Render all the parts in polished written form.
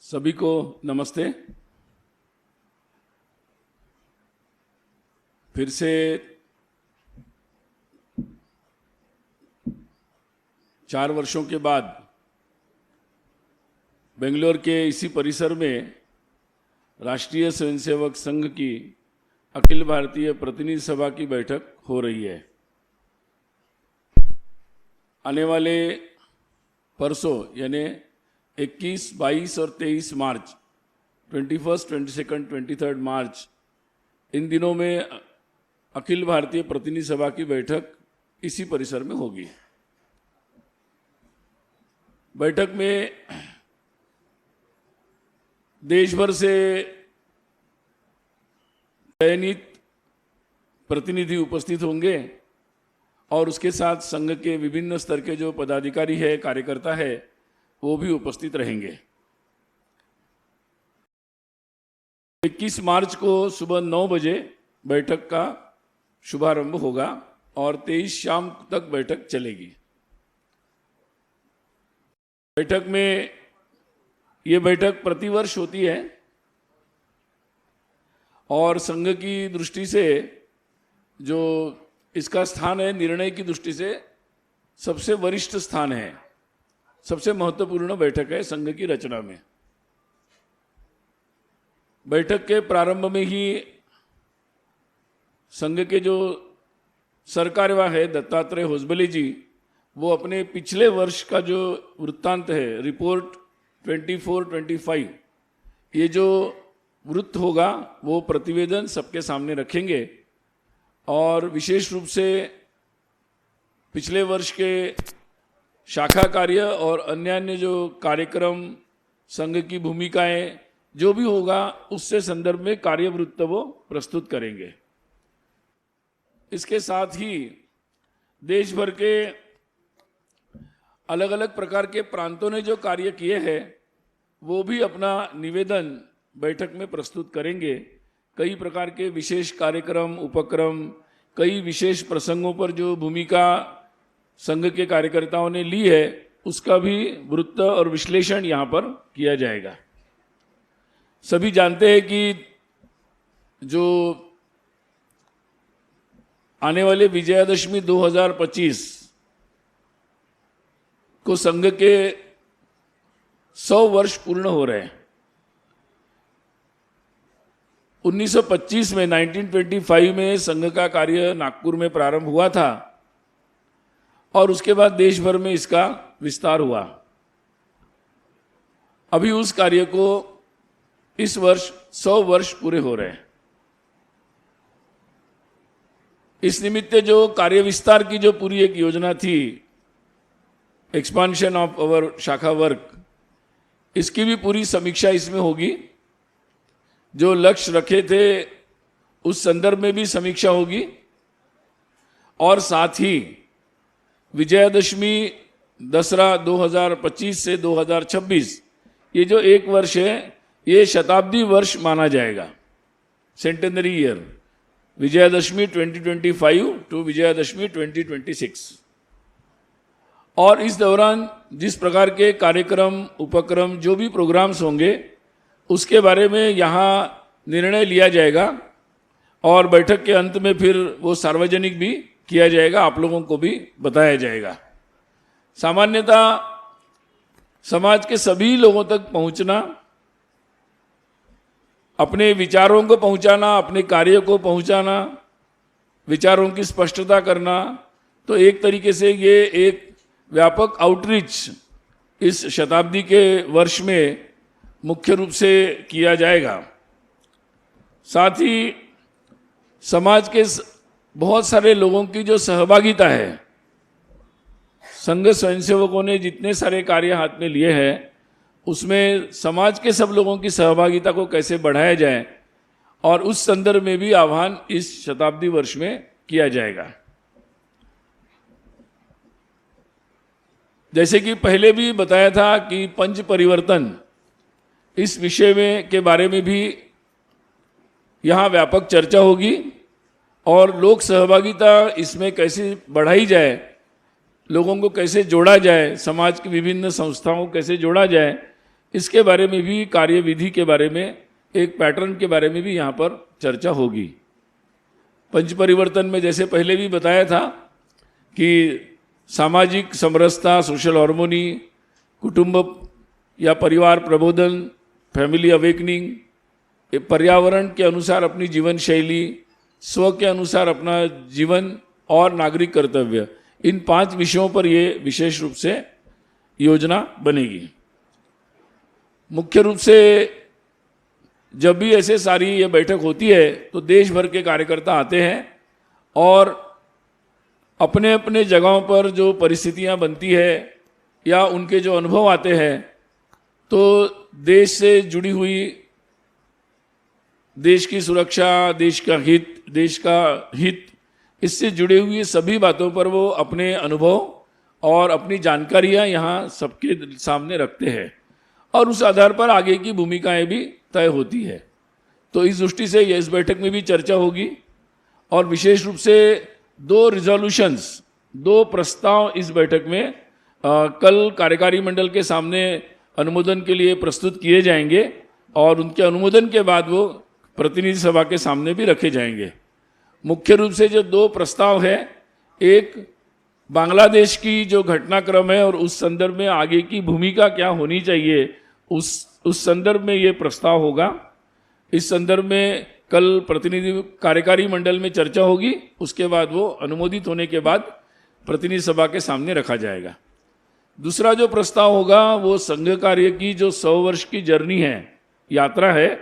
सभी को नमस्ते। फिर से 4 वर्षों के बाद बेंगलोर के इसी परिसर में राष्ट्रीय स्वयंसेवक संघ की अखिल भारतीय प्रतिनिधि सभा की बैठक हो रही है। आने वाले परसों यानी 21, 22 और 23 मार्च 21, 22, 23 मार्च इन दिनों में अखिल भारतीय प्रतिनिधि सभा की बैठक इसी परिसर में होगी। बैठक में देश भर से चयनित प्रतिनिधि उपस्थित होंगे और उसके साथ संघ के विभिन्न स्तर के जो पदाधिकारी है, कार्यकर्ता है, वो भी उपस्थित रहेंगे। 21 मार्च को सुबह 9 बजे बैठक का शुभारंभ होगा और 23 शाम तक बैठक चलेगी। बैठक में ये बैठक प्रतिवर्ष होती है और संघ की दृष्टि से जो इसका स्थान है, निर्णय की दृष्टि से सबसे वरिष्ठ स्थान है, सबसे महत्वपूर्ण बैठक है संघ की रचना में। बैठक के प्रारंभ में ही संघ के जो सरकार्यवाह है दत्तात्रेय होसबले जी, वो अपने पिछले वर्ष का जो वृत्तांत है, रिपोर्ट 24-25, ये जो वृत्त होगा वो प्रतिवेदन सबके सामने रखेंगे और विशेष रूप से पिछले वर्ष के शाखा कार्य और अन्य जो कार्यक्रम, संघ की भूमिकाएं जो भी होगा उससे संदर्भ में कार्यवृत्त वो प्रस्तुत करेंगे। इसके साथ ही देश भर के अलग अलग प्रकार के प्रांतों ने जो कार्य किए हैं वो भी अपना निवेदन बैठक में प्रस्तुत करेंगे। कई प्रकार के विशेष कार्यक्रम, उपक्रम, कई विशेष प्रसंगों पर जो भूमिका संघ के कार्यकर्ताओं ने ली है उसका भी वृत्त और विश्लेषण यहाँ पर किया जाएगा। सभी जानते हैं कि जो आने वाले विजयादशमी 2025 को संघ के 100 वर्ष पूर्ण हो रहे हैं। 1925 में 1925 में संघ का कार्य नागपुर में प्रारंभ हुआ था और उसके बाद देश भर में इसका विस्तार हुआ। अभी उस कार्य को इस वर्ष 100 वर्ष पूरे हो रहे हैं। इस निमित्त जो कार्य विस्तार की जो पूरी एक योजना थी, एक्सपांशन ऑफ अवर शाखा वर्क, इसकी भी पूरी समीक्षा इसमें होगी। जो लक्ष्य रखे थे उस संदर्भ में भी समीक्षा होगी और साथ ही विजयादशमी दसरा 2025 से 2026 ये जो एक वर्ष है ये शताब्दी वर्ष माना जाएगा, centenary year, Vijayadashami 2025 to Vijayadashami 2026। और इस दौरान जिस प्रकार के कार्यक्रम, उपक्रम, जो भी प्रोग्राम्स होंगे उसके बारे में यहाँ निर्णय लिया जाएगा और बैठक के अंत में फिर वो सार्वजनिक भी किया जाएगा, आप लोगों को भी बताया जाएगा। सामान्यतः समाज के सभी लोगों तक पहुंचना, अपने विचारों को पहुंचाना, अपने कार्य को पहुंचाना, विचारों की स्पष्टता करना, तो एक तरीके से ये एक व्यापक आउटरीच इस शताब्दी के वर्ष में मुख्य रूप से किया जाएगा। साथ ही समाज के बहुत सारे लोगों की जो सहभागिता है, संघ स्वयंसेवकों ने जितने सारे कार्य हाथ में लिए हैं उसमें समाज के सब लोगों की सहभागिता को कैसे बढ़ाया जाए और उस संदर्भ में भी आह्वान इस शताब्दी वर्ष में किया जाएगा। जैसे कि पहले भी बताया था कि पंच परिवर्तन, इस विषय में के बारे में भी यहाँ व्यापक चर्चा होगी और लोक सहभागिता इसमें कैसे बढ़ाई जाए, लोगों को कैसे जोड़ा जाए, समाज की विभिन्न संस्थाओं को कैसे जोड़ा जाए, इसके बारे में भी, कार्यविधि के बारे में, एक पैटर्न के बारे में भी यहाँ पर चर्चा होगी। पंच परिवर्तन में जैसे पहले भी बताया था कि सामाजिक समरसता, सोशल हार्मोनी, कुटुंब या परिवार प्रबोधन, फैमिली अवेकनिंग, पर्यावरण के अनुसार अपनी जीवन शैली, स्व के अनुसार अपना जीवन और नागरिक कर्तव्य, इन 5 विषयों पर ये विशेष रूप से योजना बनेगी। मुख्य रूप से जब भी ऐसे सारी ये बैठक होती है तो देश भर के कार्यकर्ता आते हैं और अपने अपने जगहों पर जो परिस्थितियां बनती है या उनके जो अनुभव आते हैं, तो देश से जुड़ी हुई, देश की सुरक्षा, देश का हित, इससे जुड़ी हुई सभी बातों पर वो अपने अनुभव और अपनी जानकारियां यहाँ सबके सामने रखते हैं और उस आधार पर आगे की भूमिकाएं भी तय होती है। तो इस दृष्टि से इस बैठक में भी चर्चा होगी और विशेष रूप से 2 रिजोल्यूशंस, 2 प्रस्ताव इस बैठक में कल कार्यकारी मंडल के सामने अनुमोदन के लिए प्रस्तुत किए जाएंगे और उनके अनुमोदन के बाद वो प्रतिनिधि सभा के सामने भी रखे जाएंगे। मुख्य रूप से जो 2 प्रस्ताव है, एक बांग्लादेश की जो घटनाक्रम है और उस संदर्भ में आगे की भूमिका क्या होनी चाहिए, उस संदर्भ में ये प्रस्ताव होगा। इस संदर्भ में कल प्रतिनिधि कार्यकारी मंडल में चर्चा होगी, उसके बाद वो अनुमोदित होने के बाद प्रतिनिधि सभा के सामने रखा जाएगा। दूसरा जो प्रस्ताव होगा वो संघ कार्य की जो 100 वर्ष की जर्नी है, यात्रा है,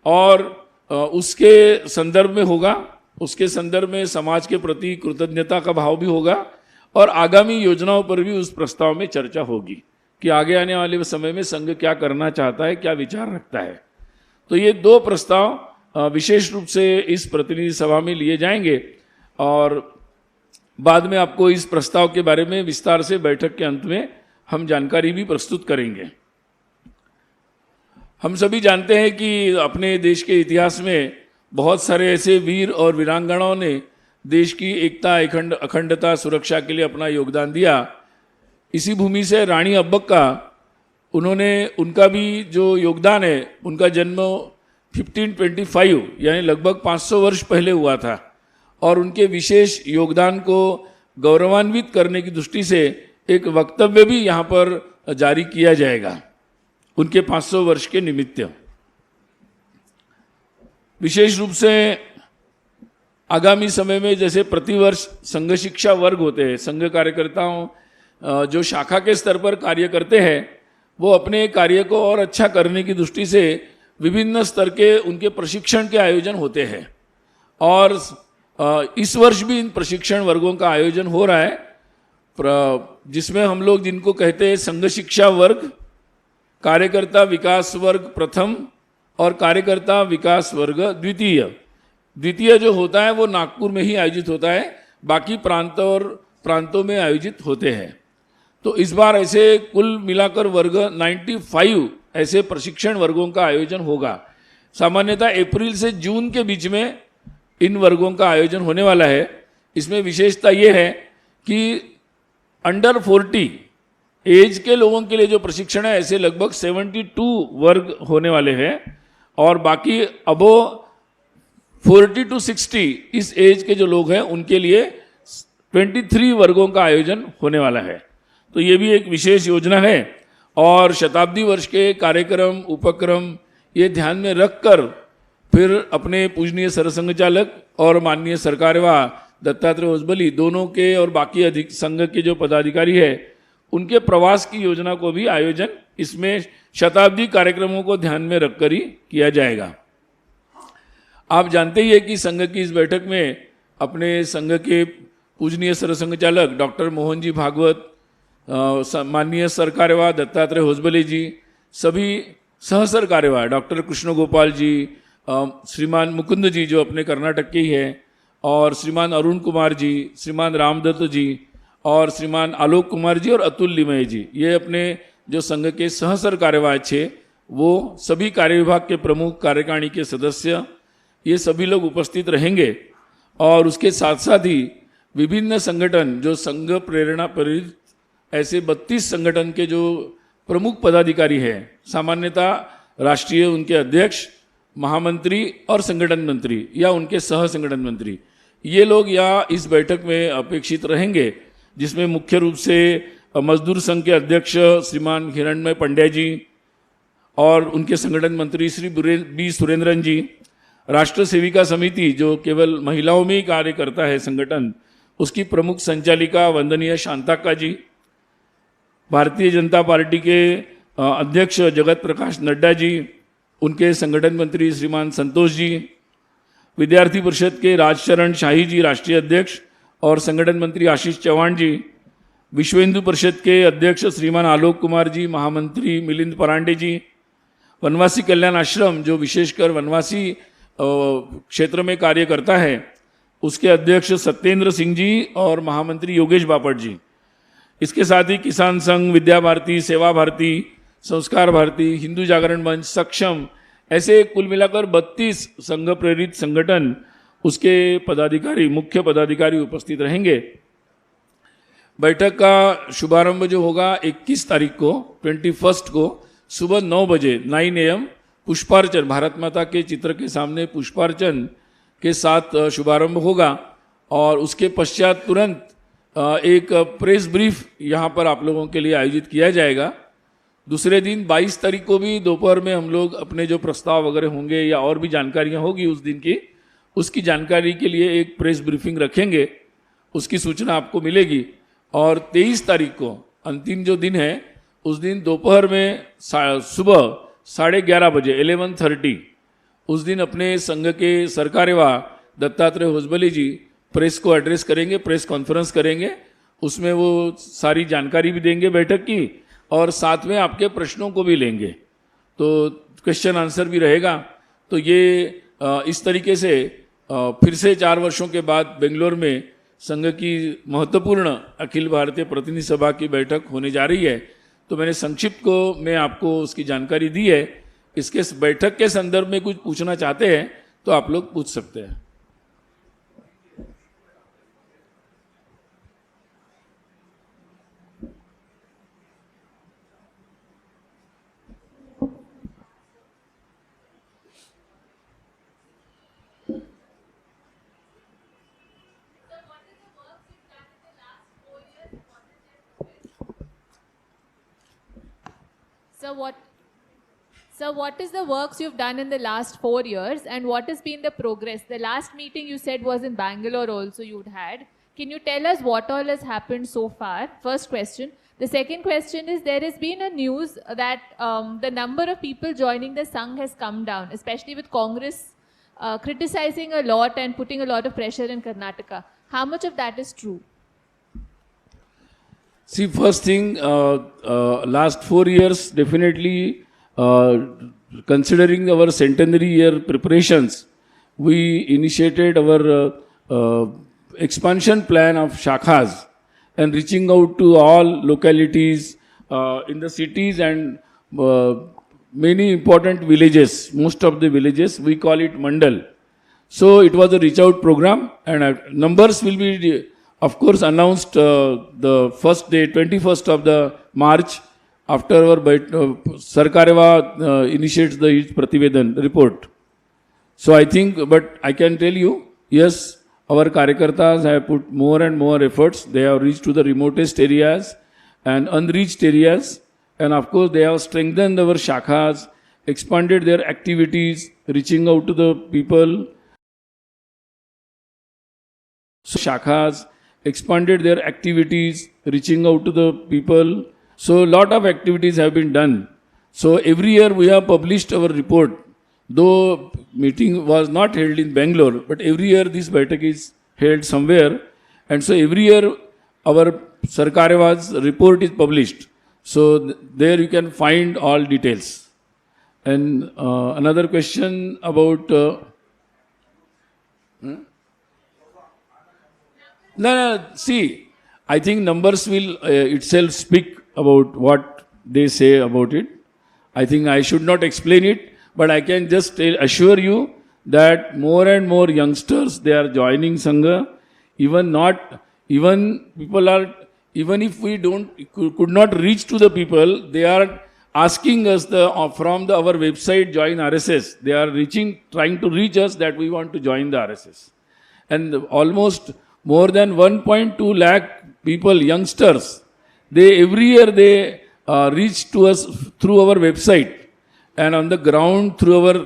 और उसके संदर्भ में होगा। उसके संदर्भ में समाज के प्रति कृतज्ञता का भाव भी होगा और आगामी योजनाओं पर भी उस प्रस्ताव में चर्चा होगी कि आगे आने वाले समय में संघ क्या करना चाहता है, क्या विचार रखता है। तो ये 2 प्रस्ताव विशेष रूप से इस प्रतिनिधि सभा में लिए जाएंगे और बाद में आपको इस प्रस्ताव के बारे में विस्तार से बैठक के अंत में हम जानकारी भी प्रस्तुत करेंगे। हम सभी जानते हैं कि अपने देश के इतिहास में बहुत सारे ऐसे वीर और वीरांगनाओं ने देश की एकता, अखंडता, सुरक्षा के लिए अपना योगदान दिया। इसी भूमि से रानी अब्बक्का, उनका भी जो योगदान है, उनका जन्म 1525 यानी लगभग 500 वर्ष पहले हुआ था और उनके विशेष योगदान को गौरवान्वित करने की दृष्टि से एक वक्तव्य भी यहाँ पर जारी किया जाएगा उनके 500 वर्ष के निमित्त। विशेष रूप से आगामी समय में जैसे प्रतिवर्ष संघ शिक्षा वर्ग होते हैं, संघ कार्यकर्ताओं जो शाखा के स्तर पर कार्य करते हैं, वो अपने कार्य को और अच्छा करने की दृष्टि से विभिन्न स्तर के उनके प्रशिक्षण के आयोजन होते हैं और इस वर्ष भी इन प्रशिक्षण वर्गों का आयोजन हो रहा है, जिसमें हम लोग जिनको कहते हैं संघ शिक्षा वर्ग, कार्यकर्ता विकास वर्ग प्रथम और कार्यकर्ता विकास वर्ग द्वितीय जो होता है वो नागपुर में ही आयोजित होता है, बाकी प्रांतों में आयोजित होते हैं। तो इस बार ऐसे कुल मिलाकर वर्ग 95 ऐसे प्रशिक्षण वर्गों का आयोजन होगा। सामान्यतः अप्रैल से जून के बीच में इन वर्गों का आयोजन होने वाला है। इसमें विशेषता ये है कि अंडर 40 एज के लोगों के लिए जो प्रशिक्षण है, ऐसे लगभग 72 वर्ग होने वाले हैं और बाकी अबो 40 to 60 इस एज के जो लोग हैं उनके लिए 23 वर्गों का आयोजन होने वाला है। तो ये भी एक विशेष योजना है और शताब्दी वर्ष के कार्यक्रम उपक्रम ये ध्यान में रखकर फिर अपने पूजनीय सरसंघचालक और माननीय सरकार्यवाह दत्तात्रेय होसबले दोनों के और बाकी संघ के जो पदाधिकारी है उनके प्रवास की योजना को भी आयोजन इसमें शताब्दी कार्यक्रमों को ध्यान में रखकर ही किया जाएगा। आप जानते ही है कि संघ की इस बैठक में अपने संघ के पूजनीय सरसंघचालक डॉक्टर मोहन जी भागवत, माननीय सरकार्यवाह दत्तात्रेय होसबले जी, सभी सहसर कार्यवाह डॉक्टर कृष्ण गोपाल जी, श्रीमान मुकुंद जी जो अपने कर्नाटक के ही हैं, और श्रीमान अरुण कुमार जी, श्रीमान रामदत्त जी और श्रीमान आलोक कुमार जी और अतुल लिमय जी, ये अपने जो संघ के सहसर कार्यवाह थे वो सभी कार्य विभाग के प्रमुख, कार्यकारिणी के सदस्य, ये सभी लोग उपस्थित रहेंगे। और उसके साथ साथ ही विभिन्न संगठन जो संघ प्रेरणा प्रेरित ऐसे 32 संगठन के जो प्रमुख पदाधिकारी हैं, सामान्यतः राष्ट्रीय उनके अध्यक्ष, महामंत्री और संगठन मंत्री या उनके सह संगठन मंत्री, ये लोग यहाँ इस बैठक में अपेक्षित रहेंगे, जिसमें मुख्य रूप से मजदूर संघ के अध्यक्ष श्रीमान हिरणमय पंड्या जी और उनके संगठन मंत्री श्री बी सुरेंद्रन जी, राष्ट्र सेविका समिति जो केवल महिलाओं में ही कार्य करता है संगठन, उसकी प्रमुख संचालिका वंदनीय शांताक्का जी, भारतीय जनता पार्टी के अध्यक्ष जगत प्रकाश नड्डा जी, उनके संगठन मंत्री श्रीमान संतोष जी, विद्यार्थी परिषद के राजशरण शाही जी राष्ट्रीय अध्यक्ष और संगठन मंत्री आशीष चौहान जी, विश्व हिंदू परिषद के अध्यक्ष श्रीमान आलोक कुमार जी, महामंत्री मिलिंद परांडे जी, वनवासी कल्याण आश्रम जो विशेषकर वनवासी क्षेत्र में कार्य करता है उसके अध्यक्ष सत्येंद्र सिंह जी और महामंत्री योगेश बापट जी, इसके साथ ही किसान संघ, विद्या भारती, सेवा भारती, संस्कार भारती, हिंदू जागरण मंच, सक्षम, ऐसे कुल मिलाकर 32 संघ प्रेरित संगठन उसके पदाधिकारी, मुख्य पदाधिकारी उपस्थित रहेंगे। बैठक का शुभारंभ जो होगा 21 तारीख को 21 को सुबह 9 बजे 9 AM पुष्पार्चन, भारत माता के चित्र के सामने पुष्पार्चन के साथ शुभारंभ होगा और उसके पश्चात तुरंत एक प्रेस ब्रीफ यहाँ पर आप लोगों के लिए आयोजित किया जाएगा। दूसरे दिन 22 तारीख को भी दोपहर में हम लोग अपने जो प्रस्ताव वगैरह होंगे या और भी जानकारियाँ होगी उस दिन की, उसकी जानकारी के लिए एक प्रेस ब्रीफिंग रखेंगे, उसकी सूचना आपको मिलेगी। और 23 तारीख को अंतिम जो दिन है उस दिन दोपहर में सुबह 11:30 बजे 11:30 उस दिन अपने संघ के सरकारेवा दत्तात्रेय होसबले जी प्रेस को एड्रेस करेंगे, प्रेस कॉन्फ्रेंस करेंगे, उसमें वो सारी जानकारी भी देंगे बैठक की और साथ में आपके प्रश्नों को भी लेंगे, तो क्वेश्चन आंसर भी रहेगा। तो ये इस तरीके से फिर से 4 वर्षों के बाद बेंगलोर में संघ की महत्वपूर्ण अखिल भारतीय प्रतिनिधि सभा की बैठक होने जा रही है। तो मैंने संक्षिप्त को मैं आपको उसकी जानकारी दी है। इसके बैठक के संदर्भ में कुछ पूछना चाहते हैं तो आप लोग पूछ सकते हैं। So what is the works you've done in the last 4 years and what has been the progress? The last meeting you said was in Bangalore also you'd had. Can you tell us what all has happened so far? First question. The second question is there has been a news that the number of people joining the Sangh has come down, especially with Congress criticizing a lot and putting a lot of pressure in Karnataka. How much of that is true? See, first thing, last 4 years, definitely, considering our centenary year preparations, we initiated our expansion plan of shakhas and reaching out to all localities in the cities and many important villages, most of the villages, we call it mandal. So it was a reach out program and numbers will be of course announced the first day, 21st of the March, after our Sarkareva initiates the Prativedan report. So I think, but I can tell you, yes, our Karyakartas have put more and more efforts. They have reached to the remotest areas and unreached areas. And of course, they have strengthened our shakhas, expanded their activities, reaching out to the people. So shakhas expanded their activities, reaching out to the people. So a lot of activities have been done. So every year we have published our report. Though meeting was not held in Bangalore, but every year this baitak is held somewhere. And so every year our Sarkareva's report is published. So there you can find all details. And another question about... No, see, I think numbers will itself speak about what they say about it. I think I should not explain it, but I can just assure you that more and more youngsters, they are joining Sangha. Even if we could not reach to the people, they are asking us from our website join RSS. They are trying to reach us that we want to join the RSS, and almost more than 1.2 lakh people, youngsters, they every year they reach to us through our website, and on the ground through our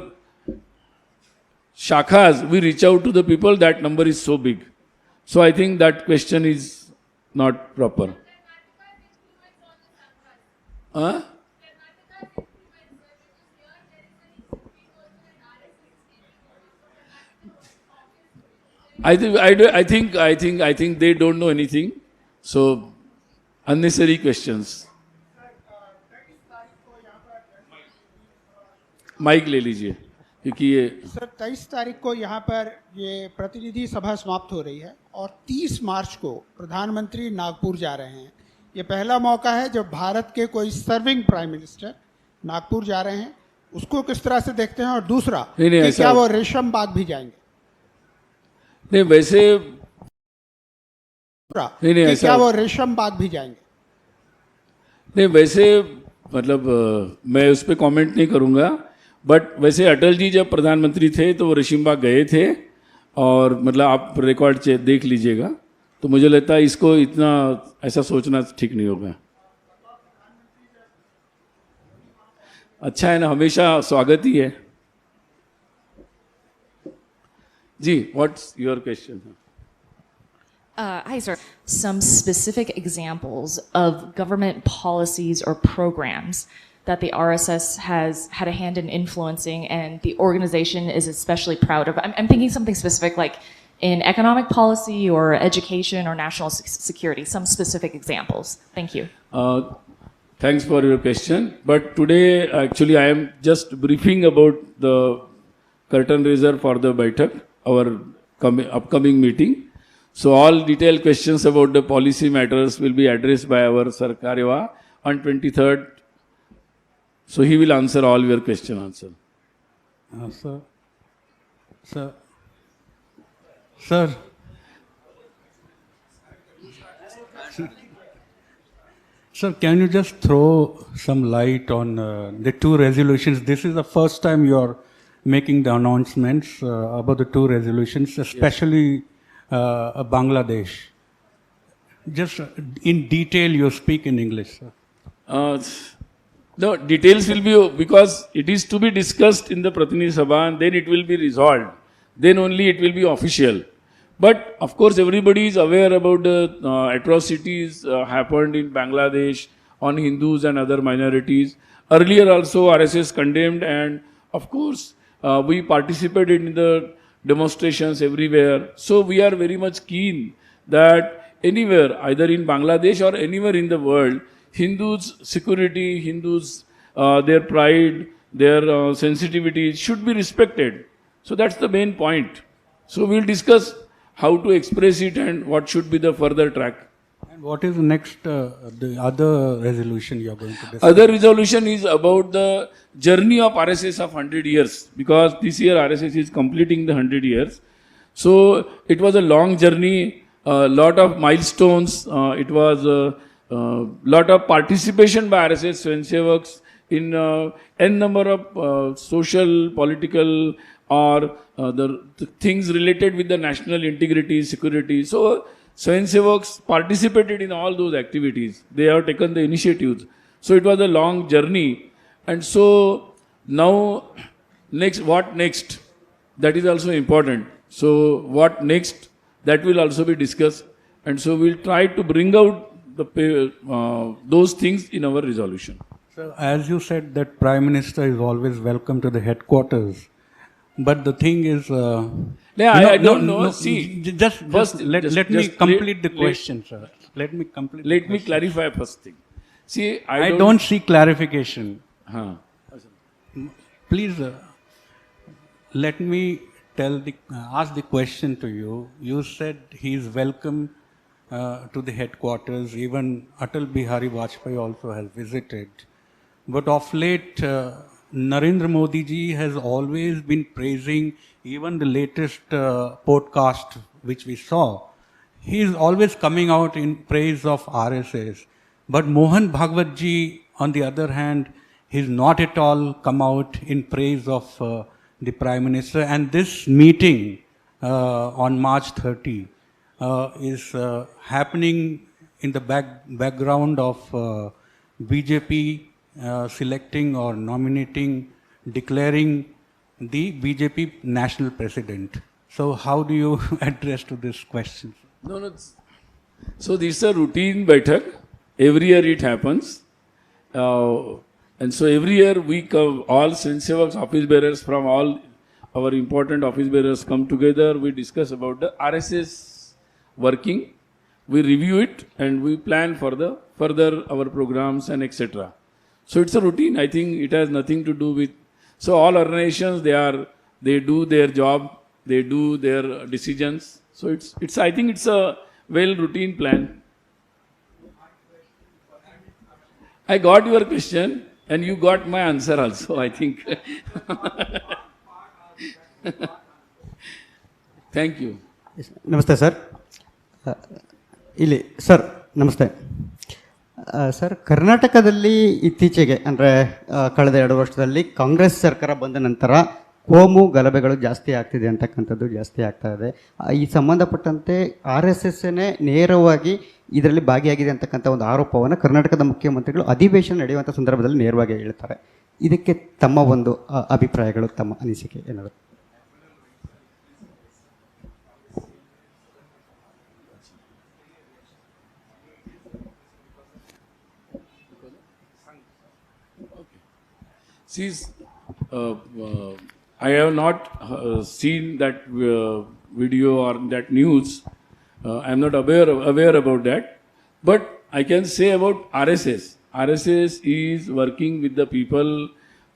shakhas we reach out to the people. That number is so big. So I think that question is not proper. Huh? I think they don't know anything. So unnecessary questions. Mike ले लीजिए क्योंकि ये sir 23 तारीख को यहाँ पर ये प्रतिनिधि सभा समाप्त हो रही है और 30 मार्च को प्रधानमंत्री नागपुर जा रहे हैं। ये पहला मौका है जब भारत के कोई सर्विंग प्राइम मिनिस्टर नागपुर जा रहे हैं, उसको किस तरह से देखते हैं? और दूसरा नहीं, कि ऐसा- क्या वो रेशम बाग भी जाएंगे? नहीं वैसे दूसरा नहीं, कि ऐसा- क्या वो रेशम बाग भी जाएंगे? नहीं वैसे मतलब मैं उस पर कमेंट नहीं करूँगा, बट वैसे अटल जी जब प्रधानमंत्री थे तो वो रेशिमबाग गए थे, और मतलब आप रिकॉर्ड देख लीजिएगा, तो मुझे लगता है इसको इतना ऐसा सोचना ठीक नहीं होगा। अच्छा है ना, हमेशा स्वागत ही है। जी, what's your question? Hi, sir. Some specific examples of government policies or programs that the RSS has had a hand in influencing and the organization is especially proud of. I'm thinking something specific like in economic policy or education or national security, some specific examples. Thank you. Thanks for your question. But today, actually, I am just briefing about the curtain raiser for the Baitak, our upcoming meeting. So all detailed questions about the policy matters will be addressed by our Sir Karyawa on 23rd. So he will answer all your question answer. Sir, Sir, can you just throw some light on the two resolutions? This is the first time you're making the announcements about the two resolutions, especially Bangladesh. Just in detail, you speak in English, sir. The details will be, because it is to be discussed in the Pratinidhi Sabha and then it will be resolved. Then only it will be official. But of course, everybody is aware about the atrocities happened in Bangladesh on Hindus and other minorities. Earlier also RSS condemned, and of course we participated in the demonstrations everywhere. So we are very much keen that anywhere, either in Bangladesh or anywhere in the world, Hindus' security, Hindus' their pride, their sensitivity should be respected. So that's the main point. So we'll discuss how to express it and what should be the further track. And what is the next, the other resolution you are going to discuss? Other resolution is about the journey of RSS of 100 years, because this year RSS is completing the 100 years. So it was a long journey, a lot of milestones. It was a lot of participation by RSS Swayamsevaks in n number of social, political, or the things related with the national integrity, security. So Swayamsevaks participated in all those activities. They have taken the initiatives. So it was a long journey. And so now, what next? That is also important. So what next? That will also be discussed. And so we'll try to bring out those things in our resolution. So as you said that Prime Minister is always welcome to the headquarters. But the thing is, I don't know. See, just let me complete the question, sir. Let me complete. Let me clarify first thing. See, I don't see clarification. Huh. Please, let me ask the question to you. You said he is welcome to the headquarters. Even Atal Bihari Vajpayee also has visited. But of late, Narendra Modi ji has always been praising even the latest podcast which we saw. He is always coming out in praise of RSS. But Mohan Bhagwat ji, on the other hand, he's not at all come out in praise of the Prime Minister. And this meeting on March 30 is happening in the background of BJP selecting or nominating, declaring the BJP national president. So how do you address to this question? No, no. So this is a routine baitak. Every year it happens. And so every year we come, all Swayamsevaks office bearers from all our important office bearers come together. We discuss about the RSS working. We review it and we plan for the further our programs and etc. So it's a routine. I think it has nothing to do with. So all organizations, they do their job, they do their decisions. So it's I think it's a well routine plan. I got your question and you got my answer also, I think. Thank you. ನಮಸ್ತೆ sir. ಇಲ್ಲಿ sir ನಮಸ್ತೆ sir, ಕರ್ನಾಟಕದಲ್ಲಿ ಇತ್ತೀಚೆಗೆ ಅಂದರೆ ಕಳೆದ 2 ವರ್ಷದಲ್ಲಿ ಕಾಂಗ್ರೆಸ್ ಸರ್ಕಾರ ಬಂದ ನಂತರ ಕೋಮು ಗಲಭೆಗಳು ಜಾಸ್ತಿ ಆಗ್ತಿದೆ ಅಂತಕ್ಕಂಥದ್ದು ಜಾಸ್ತಿ ಆಗ್ತಾ ಇದೆ. ಈ ಸಂಬಂಧಪಟ್ಟಂತೆ RSSನೇ ನೇರವಾಗಿ ಇದರಲ್ಲಿ ಭಾಗಿಯಾಗಿದೆ ಅಂತಕ್ಕಂಥ ಒಂದು ಆರೋಪವನ್ನು ಕರ್ನಾಟಕದ ಮುಖ್ಯಮಂತ್ರಿಗಳು ಅಧಿವೇಶನ ನಡೆಯುವಂಥ ಸಂದರ್ಭದಲ್ಲಿ ನೇರವಾಗಿ ಹೇಳ್ತಾರೆ. ಇದಕ್ಕೆ ತಮ್ಮ ಒಂದು ಅಭಿಪ್ರಾಯಗಳು, ತಮ್ಮ ಅನಿಸಿಕೆ ಏನಾದರೂ? See, I have not seen that video or that news. I am not aware about that. But I can say about RSS. RSS is working with the people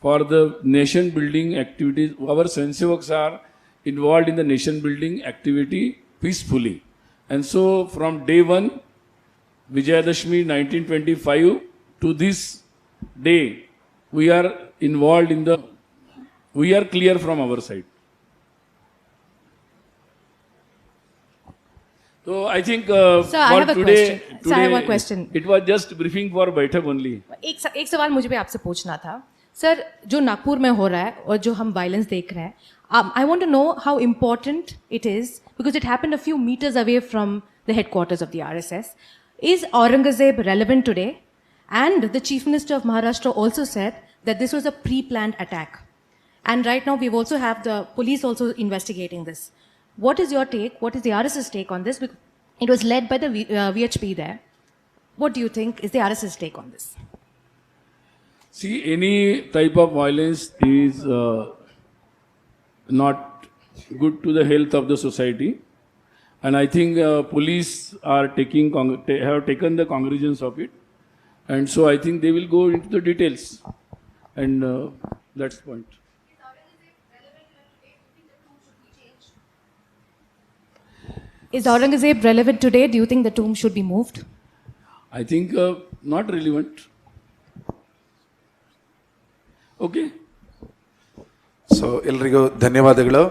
for the nation building activities. Our Swayamsevaks are involved in the nation building activity peacefully. And so from day one, Vijayadashmi 1925 to this day, we are involved in the, we are clear from our side. So I think Sir, I for have a today, question. Sir, I have one question. It was just briefing for Baitak only. एक सवाल मुझे भी आपसे पूछना था sir, जो नागपुर में हो रहा है और जो हम वायलेंस देख रहे हैं, I want to know how important it is because it happened a few metres away from the headquarters of the RSS. Is Aurangzeb relevant today? And the Chief Minister of Maharashtra also said that this was a pre-planned attack. And right now we've also have the police also investigating this. What is your take? What is the RSS take on this? Because it was led by the VHP there. What do you think is the RSS take on this? See, any type of violence is not good to the health of the society. And I think police are have taken the cognizance of it. And so I think they will go into the details. And that's the point. Is Aurangzeb relevant today? Do you think the tomb should be moved? I think not relevant. Okay. So ಎಲ್ರಿಗೂ ಧನ್ಯವಾದಗಳು.